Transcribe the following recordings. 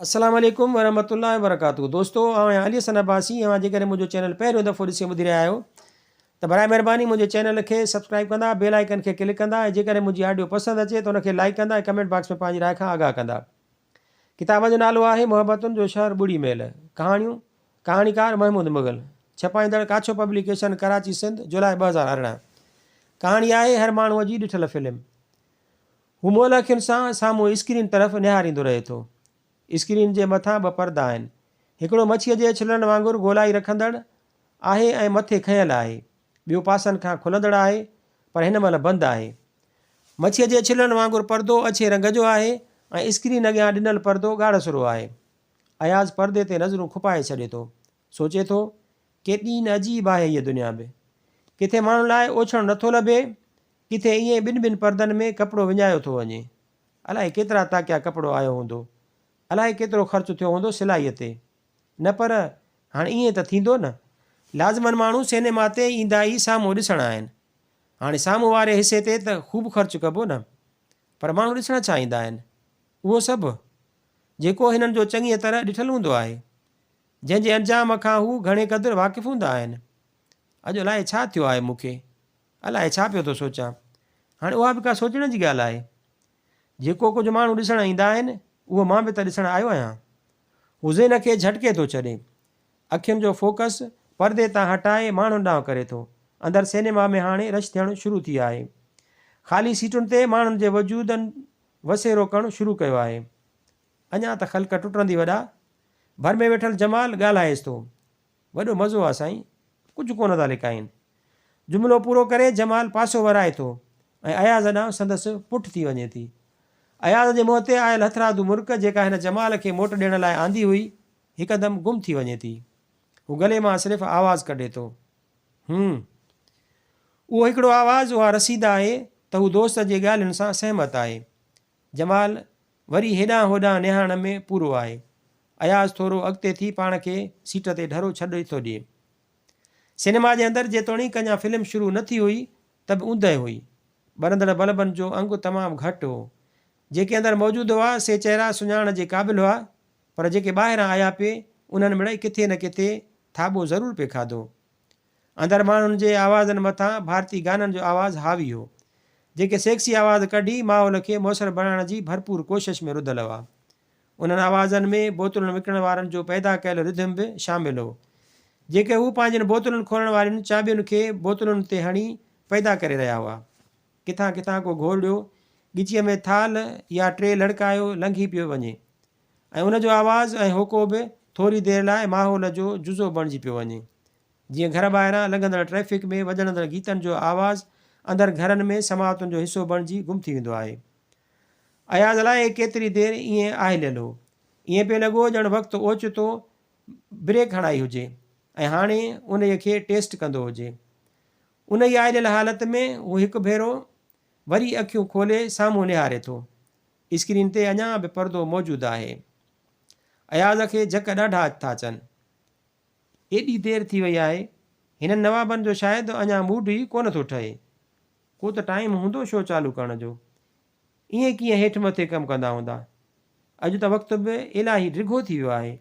अस्सलाम वालेकुम वरहमतुल्लाहि वबरकातुहू। दोस्तों आउं अली हसन अब्बासी। जेकॾहिं मुंहिंजो चैनल पहिरियों दफ़ो ॾिसी ॿुधी रहिया आहियो त बराए महिरबानी मुंहिंजे चैनल खे सब्सक्राइब कंदा, बेल आइकन खे क्लिक कंदा ऐं जेकॾहिं मुंहिंजी ऑडियो पसंदि अचे त उनखे लाइक कंदा ऐं कमेंट बॉक्स में पंहिंजी राय खां आगाह कंदा। किताब जो नालो आहे मुहबतुनि जो शहर ॿुड़ी महल। कहाणियूं, कहाणीकार महमूद मुग़ल। छपाईंदड़ काछो पब्लिकेशन, कराची सिंध, जुलाई 2018। कहाणी आहे हर माण्हूअ जी ॾिठल फिल्म। हू मोल अखियुनि सां साम्हूं स्क्रीन तरफ़ निहारींदो रहे थो। स्क्रीन जे मथां ॿ परदा आहिनि। हिकिड़ो मच्छीअ जे छिलण वांगुरु ॻोल्हाई रखंदड़ आहे ऐं मथे खयल आहे। ॿियो पासनि खां खुलंदड़ आहे पर हिन महिल बंदि आहे। मच्छीअ जे छिलण वांगुरु परदो अछे रंग जो आहे ऐं स्क्रीन अॻियां ॾिनल परदो ॻाढ़ो सुरो आहे। अयाज़ परदे ते नज़रूं खुपाए छॾे थो। सोचे थो केॾी न अजीब आहे हीअ दुनिया बि। किथे माण्हुनि लाइ ओछण नथो लभे, किथे ईअं ॿिनि परदनि में कपिड़ो विञायो थो वञे। अलाए केतिरा ताकिया कपिड़ो आयो हूंदो, अलाए केतिरो ख़र्चु थियो हूंदो सिलाईअ ते। न पर हाणे ईअं त थींदो न। लाज़मन माण्हू सिनेमा ते ईंदा ई साम्हूं ॾिसणा आहिनि। हाणे साम्हूं वारे हिसे ते त ख़ूब ख़र्चु कबो न, पर माण्हू ॾिसणु छा ईंदा आहिनि? उहो सभु जेको हिननि जो चङीअ तरह ॾिठल हूंदो आहे, जंहिंजे अंजाम खां हू घणे क़दुरु वाक़िफ़ु हूंदा आहिनि। अॼु अलाए छा थियो आहे मूंखे, अलाए छा पियो थो सोचां। हाणे उहा बि का सोचण जी ॻाल्हि आहे। जेको कुझु माण्हू ॾिसणु ईंदा आहिनि उहो मां बि त ॾिसणु आयो आहियां। हू ज़हन खे झटिके थो छॾे। अखियुनि जो फोकस परदे तां हटाए माण्हुनि ॾांहुं करे थो। अंदरि सिनेमा में हाणे रश थियणु शुरू थी आहे। ख़ाली सीटुनि ते माण्हुनि जे वजूदनि वसेरो करणु शुरू कयो आहे। अञा त ख़ल्क टुटंदी वॾा। भर में वेठल जमाल ॻाल्हाएसि थो। वॾो मज़ो आहे साईं, कुझु कोन था लिकाइनि। जुमिलो पूरो करे जमाल पासो वराए थो ऐं अयाज़ ॾांहुं संदसि पुठि थी वञे थी। अयाज़ जे मुंहं ते आयल हथरादू मुर्क जेका हिन जमाल खे मोट ॾियण लाइ आंदी हुई, हिकदमि गुम थी वञे थी। हू गले मां सिर्फ़ु आवाज़ु कढे थो। उहो हिकिड़ो आवाज़ु, उहा रसीद आहे त हू दोस्त जे ॻाल्हियुनि सां सहमत आहे। जमाल वरी हेॾां होॾां निहारण में पूरो आहे। अयाज़ थोरो अॻिते थी पाण खे सीट ते ढरो छॾे थो ॾिए। सिनेमा जे अंदरि जेतोणीकि अञा फिल्म शुरू न थी हुई त बि ऊंदहि हुई। ॿरंदड़ बल्बनि जो अंगु तमामु घटि हो। जेके अंदरि मौजूदु हुआ से चहिरा सुञाणण जे क़ाबिल हुआ, पर जेके ॿाहिरां आया पिए उन्हनि मिड़ई किथे न किथे थाॿो ज़रूरु पिए खाधो। अंदरि माण्हुनि जे आवाज़नि मथां भारती गाननि जो आवाज़ु हावी हो, जेके सेक्सी आवाज़ कढी माहौल खे मुयसरु बणाइण जी भरपूर कोशिश में रुधल हुआ। उन्हनि आवाज़नि में बोतलुनि विकिणण वारनि जो पैदा कयल रिधम बि शामिलु हो, जेके हू पंहिंजनि बोतलुनि खोलण वारनि चाॿियुनि खे बोतलुनि ते हणी पैदा करे रहिया हुआ। किथां किथां को घोड़ियो ॻिचीअ में थाल या ट्रे लड़कायो लंघी पियो वञे ऐं उनजो आवाज़ु ऐं होको बि थोरी देरि लाइ माहौल जो जुज़ो बणिजी पियो वञे। जीअं घर ॿाहिरां लंघंदड़ ट्रैफ़िक में वॼणंदड़ गीतनि जो आवाज़ु अंदरि घरनि में समातुनि जो हिसो बणिजी गुम थी वेंदो आहे। अयाज़ लाइ केतिरी देरि ईअं आहिलियल हो। ईअं पियो लॻो ॼण वक़्तु ओचितो ब्रेक हणाई हुजे ऐं हाणे उन खे टेस्ट कंदो हुजे। उन ई आहिलियल हालति में हू हिकु भेरो वरी अखियूं खोले साम्हूं निहारे थो। स्क्रीन ते अञा बि परदो मौजूदु आहे। अयाज़ खे झक ॾाढा था अचनि। एॾी देरि थी वई आहे, हिननि नवाबनि जो शायदि अञा मूड ई कोन थो ठहे। को त टाइम हूंदो शो चालू करण जो। ईअं कीअं हेठि मथे कमु कंदा हूंदा? अॼु त वक़्तु बि इलाही डिघो थी वियो आहे।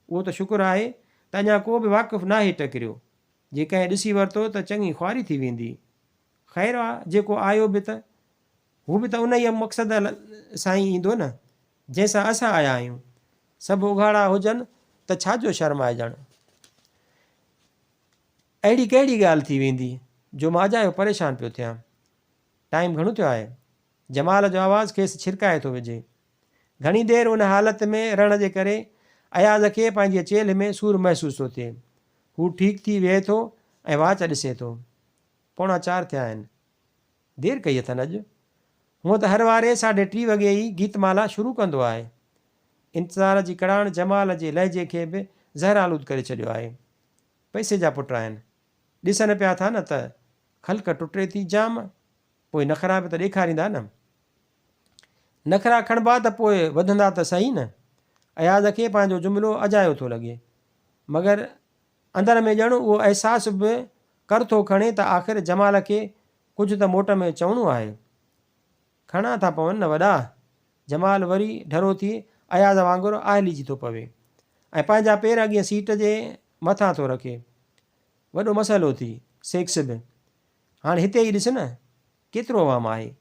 उहो त शुक्र आहे त अञा को बि वाक़ुफ़ु नाहे टकिरियो। जे कंहिं ॾिसी वरितो त चङी ख़्वारी थी वेंदी। ख़ैरु आहे, जेको आयो बि त हू बि त उन ई मक़सद सां ई ईंदो न, जंहिंसां असां आया आहियूं। सभु उघाड़ा हुजनि त छाजो शर्माइजणु। अहिड़ी कहिड़ी ॻाल्हि थी वेंदी जो मां अजायो परेशान पियो थियां। टाइम घणो थियो आहे? जमाल जो आवाज़ु खेसि छिरकाए थो विझे। घणी देरि उन हालति में रहण जे करे अयाज़ खे पंहिंजी चेल्हि में सूरु महसूसु थो थिए। हू ठीकु थी वेहे थो ऐं वाच ॾिसे थो। 4:15 थिया आहिनि। देरि कई अथनि अॼु। हूअं त हर वारे 3:30 वॻे ई गीतमाला शुरू कंदो आहे। इंतज़ार जी कड़ाण जमाल जे लहजे खे बि ज़हरालूद करे छॾियो आहे। पैसे जा पुट आहिनि, ॾिसनि पिया था न त ख़ल्क टुटे थी जाम। पोइ नख़रा बि त ॾेखारींदा न। नख़रा खणिबा त पोइ वधंदा त सही न। अयाज़ खे पंहिंजो जुमिलो अजायो थो लॻे, मगर अंदरि में ॼण उहो अहसासु बि कर थो खणे त आख़िर जमाल खे कुझु त मोट में चवणो आहे। खणा था पवनि न वॾा। जमाल वरी ढरो थी अयाज़ वांगुरु आहलिजी थो पवे ऐं पंहिंजा पेर अॻियां सीट जे मथां थो रखे। वॾो मसइलो थी सेक्स बि। हाणे हिते ई ॾिस न केतिरो आवाम आहे।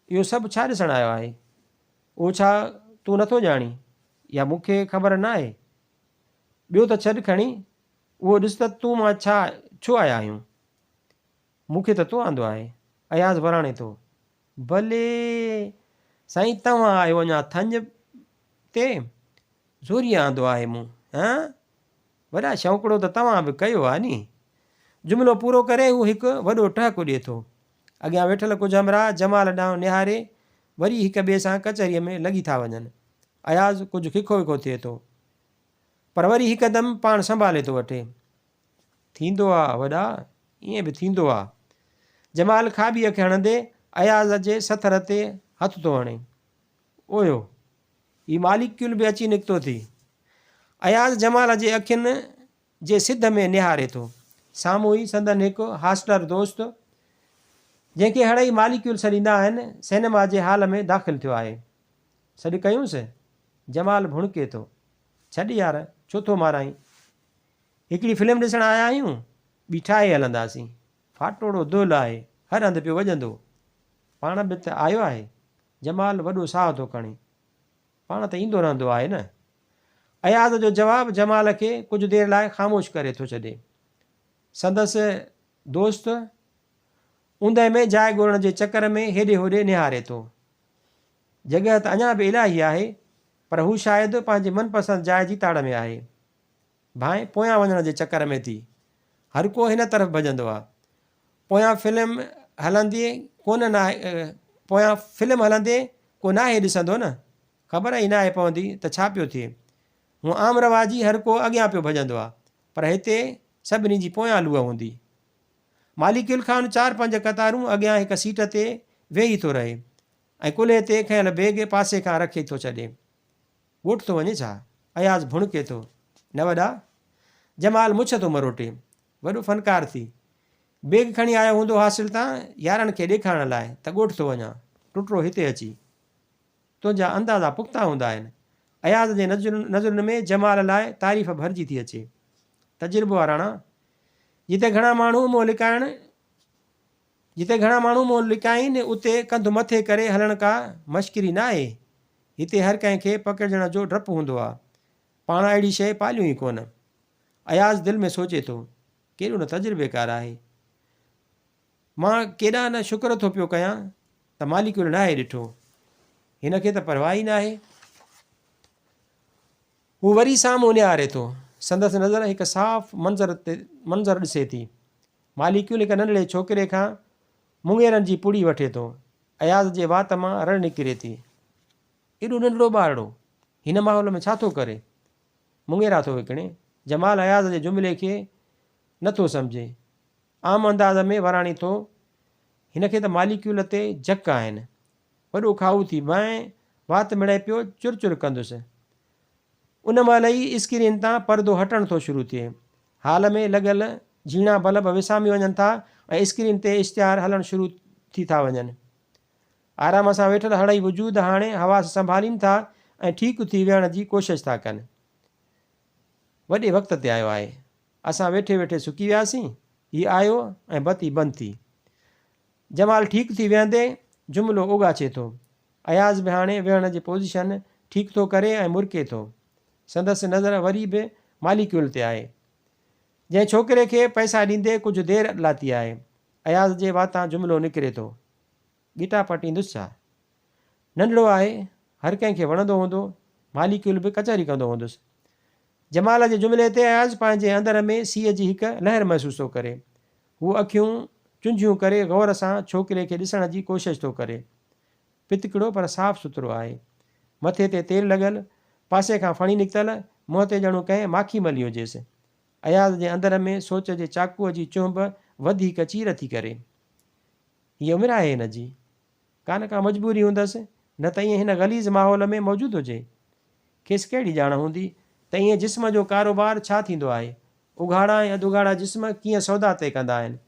इहो सभु छा ॾिसणु आयो आहे? उहो छा तूं नथो ॼाणी या मूंखे ख़बर न आहे? ॿियो त छॾु खणी, उहो ॾिस त तूं मां छो आया आहियूं? मूंखे त तो आंदो आहे। अयाज़ वराणे थो। भले साईं, तव्हां आयो अञा थंज ते, ज़ोरीअ आंदो आहे मूं। वॾा शौंकड़ो त तव्हां बि कयो आहे नी। जुमिलो पूरो करे हू हिकु वॾो टहको ॾिए थो। अॻियां वेठल कुझु हमरा जमाल ॾांहुं निहारे वरी हिक ॿिए सां कचहरीअ में लॻी था वञनि। अयाज़ कुझु खिखो विखो थिए थो, पर वरी हिकदमि पाण संभाले थो वठे। थींदो आहे वॾा, ईअं बि थींदो आहे। जमाल खाॿीअ खे हणंदे अयाज़ जे सथर ते हथु थो हणे। ओयो, ही मालिक्युल बि अची निकितो थी। अयाज़ जमाल जे अखियुनि जे सिध में निहारे थो। साम्हूं ई संदन हिकु हास्टर दोस्त, जंहिंखे हड़ई मालिक्युल सॾींदा आहिनि, सिनेमा जे हाल में दाख़िल थियो आहे। सॾु कयूंसि? जमाल भुणके थो। छॾ यार, छो थो माराई? हिकिड़ी फिल्म ॾिसणु आया आहियूं, ॿी ठाहे हलंदासीं। फाटोड़ो दुल आहे, हर हंधि पियो वॼंदो। पाण बि त आयो आहे। जमाल वॾो साहु थो खणे। पाण त ईंदो रहंदो आहे न। अयाज़ जो जवाबु जमाल खे कुझु देरि लाइ ख़ामोश करे थो छॾे। संदसि दोस्त ऊंदहि में जाइ ॻोल्हण जे चकर में हेॾे होॾे निहारे थो। जॻह त अञा बि इलाही आहे, पर हू शायदि पंहिंजे मनपसंदि जाइ जी ताड़ में आहे। भाई पोयां वञण जे चकर में थी। हर को हिन तरफ़ भॼंदो आहे। पोयां फिल्म हलंदे को नाहे ॾिसंदो न। ख़बर ई नाहे पवंदी त छा पियो थिए। हूअं आम रवाजी हर को अॻियां पियो भॼंदो आहे, पर हिते सभिनी जी पोयां लूह हूंदी। मालिक्युल खान 4-5 कतारूं अॻियां हिक सीट ते वेही थो रहे ऐं कुल्हे ते खयल बैग पासे खां रखे थो छॾे। ॻोठ थो वञे छा? अयाज़ भुणके थो। न वॾा। जमाल मुछ थो मरोटे। वॾो फनकार थी। बैग खणी आयो हूंदो हासिल तां यारनि खे ॾेखारण लाइ त ॻोठ थो वञा, टुटरो हिते अची। तुंहिंजा अंदाज़ा पुख़्ता हूंदा आहिनि। अयाज़ जे नज़रुनि में जमाल लाइ तारीफ़ भरिजी थी अचे। तजुर्बो आहे राणा। जिते घणा माण्हू मुंहुं लिकाइनि, उते कंधु मथे करे हलण का मश्किरी न आहे। हिते हर कंहिंखे पकिड़जण जो डपु हूंदो आहे। पाण अहिड़ी शइ पालियूं ई कोन। अयाज़ दिलि में सोचे थो, केॾो न तजुर्बेकार आहे। मां केॾा न शुक्र थो पियो कयां त मालिक्युल नाहे ॾिठो। हिन खे त परवाह ई न आहे। हू वरी साम्हूं निहारे थो। संदसि नज़र हिकु साफ़ मंज़र ॾिसे थी। मालिक्युल हिकु नंढड़े छोकिरे खां मुङेरनि जी पुड़ी वठे थो। अयाज़ जे वात मां रड़ निकिरे थी। एॾो नंढड़ो ॿारड़ो हिन माहौल में छा थो करे? मुङेरा थो विकिणे। जमाल अयाज़ जे जुमिले खे नथो सम्झे। आम अंदाज़ में वराणी थो, हिन खे त मालिक्युल ते झक आहिनि। वॾो खाऊ थी मैं वात मिड़े पियो चुर चुर कंदुसि। उन महिल ई स्क्रीन तां परदो हटण थो शुरू थिए। हाल में लॻल झीणा बल्ब विसामी वञनि था ऐं स्क्रीन ते इश्तिहार हलणु शुरू थी था वञनि। आराम सां वेठल हड़ई वजूद हाणे हवास संभालीनि था ऐं ठीकु थी विहण जी कोशिशि था कनि। वॾे वक़्त ते आयो आहे। असां वेठे वेठे सुकी वियासीं। हीउ आयो ऐं बती बंदि थी। जमाल ठीकु थी वेहंदे जुमिलो उगाचे थो। अयाज़ बि हाणे वेहण जी पोज़ीशन ठीकु थो करे ऐं मुरके थो। संदसि नज़र वरी बि मालिक्युल ते आहे, जंहिं छोकिरे खे पैसा ॾींदे कुझु देरि लाथी आहे। अयाज़ जे वातां जुमिलो निकिरे थो। गिटा पटींदुसि छा? नंढड़ो आहे, हर कंहिंखे वणंदो हूंदो। मालिक्युल बि कचहरी कंदो हूंदुसि। जमाल जे जुमिले ते अयाज़ पंहिंजे अंदर में सीअ जी हिकु लहर महसूस थो करे। हू अखियूं चुंझियूं करे गौर सां छोकिरे खे ॾिसण जी कोशिशि थो करे। पितकिड़ो पर साफ़ सुथिरो आहे। मथे ते तेल लॻल, पासे खां फणी निकितल, मुंहं ते ॼणो कंहिं माखी मली हुजेसि। अयाज़ जे अंदर में सोच जे चाकूअ जी चुंभ वधीक चीर थी करे। हीअ उमिरि आहे हिन जी, कान का मजबूरी हूंदसि, न त ईअं हिन ग़लीज़ माहौल में मौजूदु हुजे। खेसि कहिड़ी ॼाण हूंदी त ईअं जिस्म जो कारोबार छा थींदो आहे। उघाड़ा ऐं अधुघाड़ा जिस्म कीअं सौदा तइ कंदा आहिनि।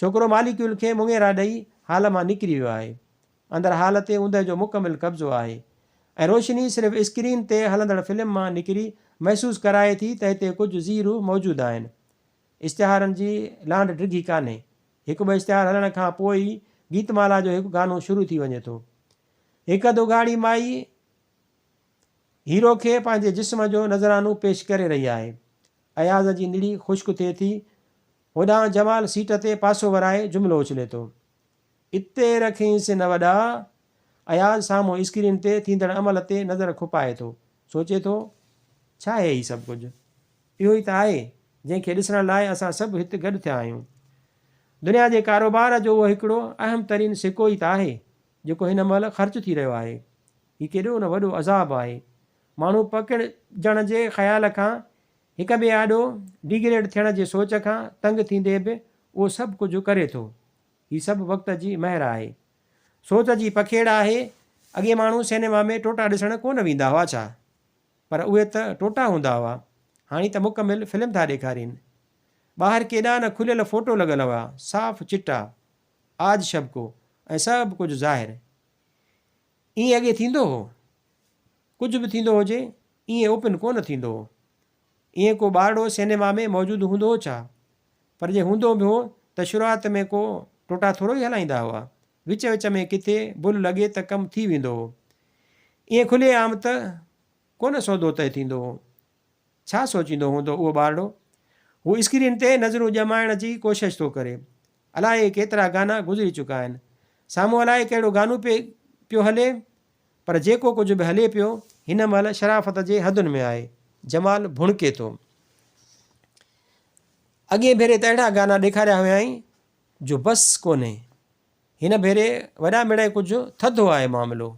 छोकिरो मालिक्युल खे मुङेरा ॾेई हाल मां निकिरी वियो आहे। अंदरि हाल ते ऊंदहि जो मुकमिल कब्ज़ो आहे। ऐं रोशनी सिर्फ़ु स्क्रीन ते हलंदड़ फिल्म मां निकिरी महसूसु कराए थी त हिते कुझु ज़ीरू मौजूदु आहिनि। इश्तिहारनि जी लांड डिघी कान्हे। हिकु ॿ इश्तिहार हलण खां पोइ ई गीतमाला जो हिकु गानो शुरू थी वञे थो। हिकु अधु गाड़ी माई हीरो खे पंहिंजे जिस्म जो नज़रानो पेश करे रही आहे। अयाज़ जी निड़ी ख़ुश्क थिए थी। होॾां जमाल सीट ते पासो वराए जुमिलो उछले थो, इते रखींसि न वॾा। अयाज़ साम्हूं स्क्रीन ते थींदड़ अमल ते नज़र खुपाए थो, सोचे थो छा आहे हीउ सभु कुझु? इहो ई त आहे जंहिंखे ॾिसण लाइ असां सभु हिते गॾु थिया आहियूं। दुनिया जे कारोबार जो उहो हिकिड़ो अहम तरीन सिको ई त आहे जेको हिन महिल ख़र्चु थी रहियो आहे। हीउ केॾो न वॾो अज़ाबु आहे। माण्हू पकिड़जण जे ख़्याल खां, हिक ॿिए आॾो डिग्रेड थियण जे सोच खां तंग थींदे बि उहो सभु कुझु करे थो। हीउ सभु वक़्त जी महर आहे, सोच जी पखेड़ आहे। अॻे माण्हू सिनेमा में टोटा ॾिसणु कोन वेंदा हुआ छा? पर उहे त टोटा हूंदा हुआ, हाणे त मुकमिल फिल्म था ॾेखारीनि। ॿाहिरि केॾा न खुलियल फ़ोटो लॻल हुआ, साफ़ चिटा, आज शबको ऐं सभु कुझु ज़ाहिर। ईअं अॻे थींदो हो? कुझु बि थींदो हुजे ईअं ओपन कोन थींदो हो। ईअं को ॿारड़ो सिनेमा में मौजूदु हूंदो हो छा? पर जे हूंदो बि हो त शुरूआति में को टोटा थोरो ई हलाईंदा हुआ। विच विच में किथे भुल लॻे त कमु थी वेंदो हो। ईअं खुले आम त कोन सौदो तइ थींदो हो। छा सोचींदो हूंदो उहो ॿारड़ो? हू स्क्रीन ते नज़रूं ॼमाइण जी कोशिशि थो करे। अलाए केतिरा गाना गुज़री चुका आहिनि, साम्हूं अलाए कहिड़ो गानो पियो हले, पर जेको कुझु बि हले पियो हिन महिल शराफ़त जे हदुनि में आहे। जमाल भुणके थो। अॻे भेरे त अहिड़ा गाना ॾेखारिया हुयाईं जो बसि कोन्हे। हिन भेरे वॾा मिड़ई कुझु थधो आहे मामिलो।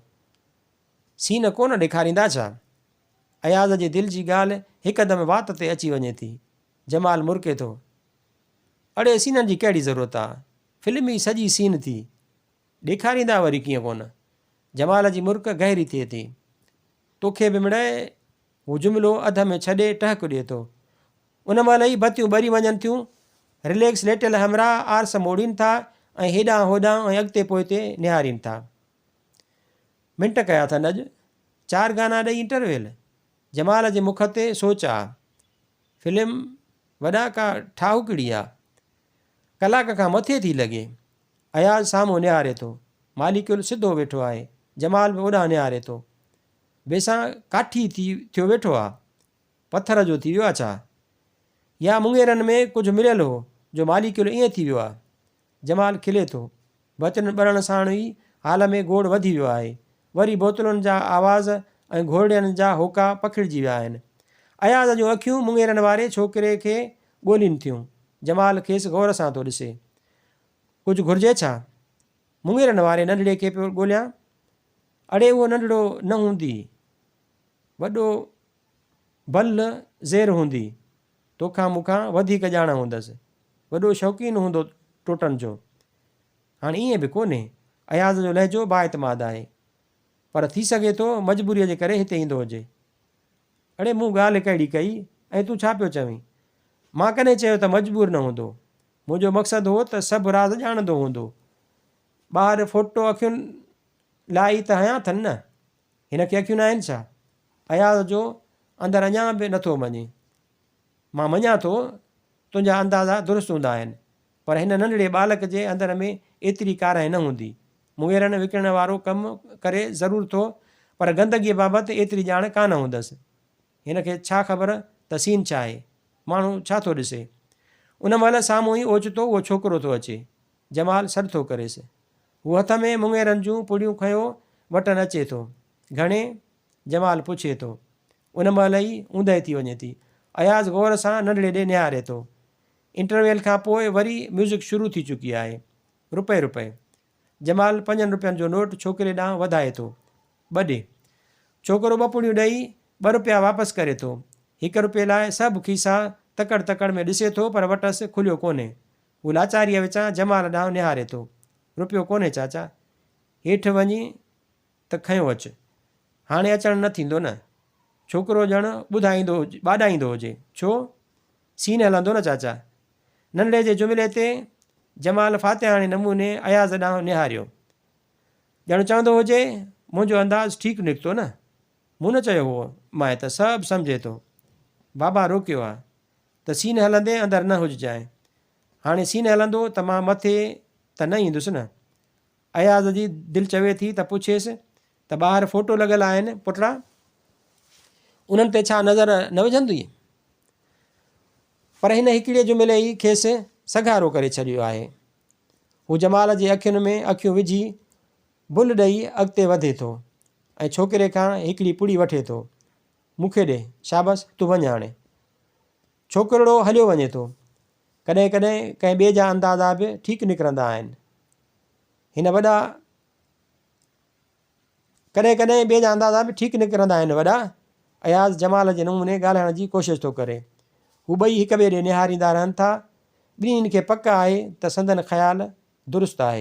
सीन कोन ॾेखारींदा छा? अयाज़ जे दिलि जी ॻाल्हि हिकदमि वात ते अची वञे थी। जमाल मुरके थो, अड़े सीननि जी कहिड़ी ज़रूरत आहे? फिल्म ई सॼी सीन थी, ॾेखारींदा वरी कीअं कोन? जमाल जी मुर्क गहरी थिए थी। तोखे बि मिड़े, हू जुमिलो अध में छॾे टहक ॾिए थो। उन महिल ई बतियूं ॿरी वञनि थियूं। रिलैक्स लेटियल हमरा आरस मोड़ीनि था ऐं हेॾां होॾां ऐं अॻिते पोइते निहारीनि था। मिंट कया अथनि अॼु, 4 गाना ॾेई इंटरवेल। जमाल जे मुख ते सोच आहे। फिल्म वॾा का ठाहुकड़ी आहे, कलाक खां मथे थी लॻे। अयाज़ साम्हूं निहारे थो। मालिकुल सिधो वेठो आहे। जमाल बि ओॾां निहारे थो। बेसां काठी थियो वेठो आहे, पथर जो थी वियो आहे छा? या मुंगेरनि में कुझु मिलियल हो जो मालिकुल ईअं थी वियो आहे? जमाल खिले थो। बचन ॿरण साण ई हाल में गोड़ वधी वियो आहे। वरी बोतलुनि जा आवाज़ ऐं घोड़नि जा होका पखिड़िजी विया आहिनि। अयाज़ जूं अखियूं मुंगेरनि वारे छोकिरे खे ॻोल्हिनि थियूं। जमाल खेसि गौर सां थो ॾिसे। कुझु घुरिजे छा? मुंगेरनि वारे नंढड़े खे पियो ॻोल्हियां। अड़े उहो नंढड़ो न हूंदी, वॾो बल ज़ेर हूंदी, तोखां मूंखां वधीक ॼाण हूंदसि, वॾो शौक़ीनु हूंदो टोटनि जो। हाणे ईअं बि कोन्हे। अयाज़ जो लहजो बाएतमाद आहे, पर थी सघे थो मजबूरीअ जे करे हिते ईंदो हुजे। अड़े मूं ॻाल्हि कहिड़ी कई ऐं तूं छा पियो चवीं? मां कॾहिं चयो त मजबूर न हूंदो? मुंहिंजो मक़सदु हो त सभु राज़ ॼाणंदो हूंदो। ॿाहिरि फोटो अखियुनि लाइ त हयां अथनि न, हिन खे अखियूं न आहिनि छा? अयाज़ जो अंदरि अञा बि नथो मञे। मां मञां थो तुंहिंजा अंदाज़ा दुरुस्त हूंदा आहिनि, पर हिन नंढड़े बालक जे अंदर में एतिरी काराई न हूंदी। मुंगेरनि विकिणण वारो कमु करे ज़रूरु थो, पर गंदगीअ बाबति एतिरी ॼाण कान हूंदसि। हिन खे छा ख़बर त सीन छा आहे, माण्हू छा थो ॾिसे? उन महिल साम्हूं ई ओचितो उहो छोकिरो थो अचे। जमाल सॾु थो करेसि। हू हथ में मुंगेरनि जूं पुड़ियूं खयो वटनि अचे थो। घणे? जमाल पुछे थो। उन महिल ई ऊंदहि थी वञे थी। अयाज़ गौर सां नंढड़े ॾे निहारे थो। इंटरवेल खां पोइ वरी म्यूज़िक शुरू थी चुकी आहे। रुपए। जमाल 5 रुपयनि जो नोट छोकिरे ॾांहुं वधाए थो। 2 ॾे। छोकिरो 2 पुड़ियूं ॾेई 2 रुपया वापसि करे थो। 1 रुपये लाइ सभु खीसा तकड़ में ॾिसे थो, पर वटसि खुलियो कोन्हे। हू लाचारीअ विचां जमाल ॾांहुं निहारे थो। रुपयो कोन्हे चाचा, हेठि वञी त खयो अचु। हाणे अचणु न थींदो न? छोकिरो ॼणु ॿाॾाईंदो हुजे। छो? सीन हलंदो न चाचा। नंढड़े जे जुमिले ते जमाल फ़ातिहाणे नमूने अयाज़ ॾांहुं निहारियो, ॼणु चवंदो हुजे मुंहिंजो अंदाज़ु ठीकु निकितो न। मूं न चयो हुओ, मां त सभु सम्झे थो। बाबा रोकियो आहे त सीन हलंदे अंदरि न हुजिजांइ। हाणे सीन हलंदो त मां मथे त न ईंदुसि न। अयाज़ जी दिलि चवे थी त पुछेसि त ॿाहिरि फ़ोटो लॻियल आहिनि पुटड़ा, उन्हनि ते छा नज़र न विझंदी? पर हिन हिकिड़े जुमिले ई खेसि सघारो करे छॾियो आहे। हू जमाल जे अखियुनि में अखियूं विझी भुल ॾेई अॻिते वधे थो ऐं छोकिरे खां हिकिड़ी पुड़ी वठे थो। मूंखे ॾे, शाबसि, तूं वञ हाणे। छोकिरो हलियो वञे थो। कॾहिं कॾहिं कंहिं ॿिए जा अंदाज़ा बि ठीकु निकिरंदा आहिनि। कॾहिं ॿिए जा अंदाज़ा बि ठीकु निकिरंदा आहिनि वॾा। अयाज़ जमाल जे नमूने ॻाल्हाइण जी कोशिशि थो करे। हू ॿई हिक ॿिए ॾे निहारींदा रहनि था। ॿिन्हिनि खे पक आहे त संदन ख़्यालु दुरुस्त आहे।